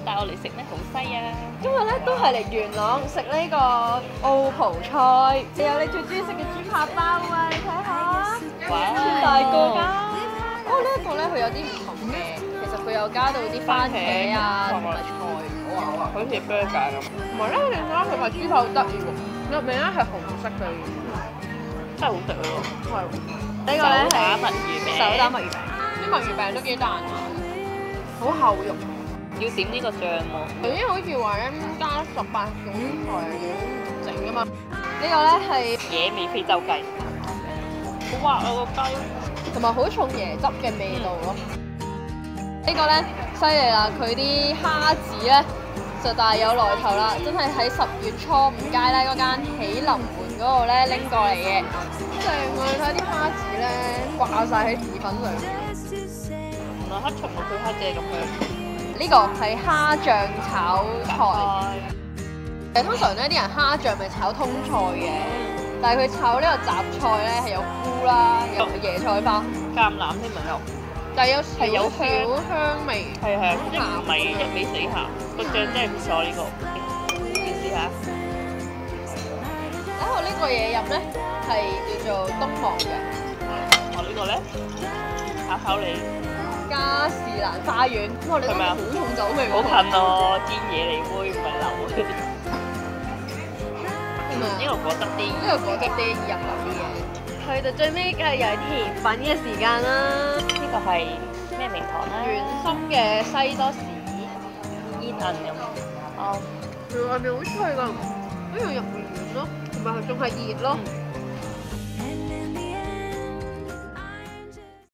帶我嚟食咩好西啊？今日咧都係嚟元朗食呢個澳葡菜，仲有你最中意食嘅豬扒包啊！你睇下，哇！大個㗎。哦，呢一個咧佢有啲唔同嘅，其實佢有加到啲番茄啊同埋菜，好似 burger 咁，同埋咧你睇下佢塊豬扒好得意喎，入面咧係紅色嘅，真係好食咯！係。呢個咧係手打墨魚餅，手打墨魚餅，啲墨魚餅都幾彈牙，好厚肉。要點呢個醬喎。頭先好似話咧加18種材料整㗎嘛，呢個咧係野味非洲雞，好滑啊個雞，同埋好重椰汁嘅味道咯。呢個咧犀利啦，佢啲蝦子咧就大有來頭啦，真係喺10月初5街咧嗰間喜臨門嗰度咧拎過嚟嘅。正啊！你睇啲蝦子咧掛晒喺意粉上面。原來黑松露配蝦子係咁樣。呢個係蝦醬炒菜。通常咧啲人蝦醬咪炒通菜嘅，但係佢炒呢個雜菜咧係有菇啦，有椰菜花、橄欖添咪有，但係有係有少香味。係係，即係唔係一味死鹹，個醬真係唔錯呢個。你試下。然後呢個嘢飲咧係叫做東望洋。我呢個咧，考考你。加士蘭花園，哇！你係咪啊好重酒味喎。好近咯，堅嘢嚟妹唔係流。呢個果汁啲，呢個果汁啲入流啲嘢。去到最尾梗係又係甜品嘅時間啦。呢個係咩名堂咧？圓心嘅西多士，煙韌咁。哦，佢外面好脆㗎，跟住入面軟咯，同埋仲係熱咯。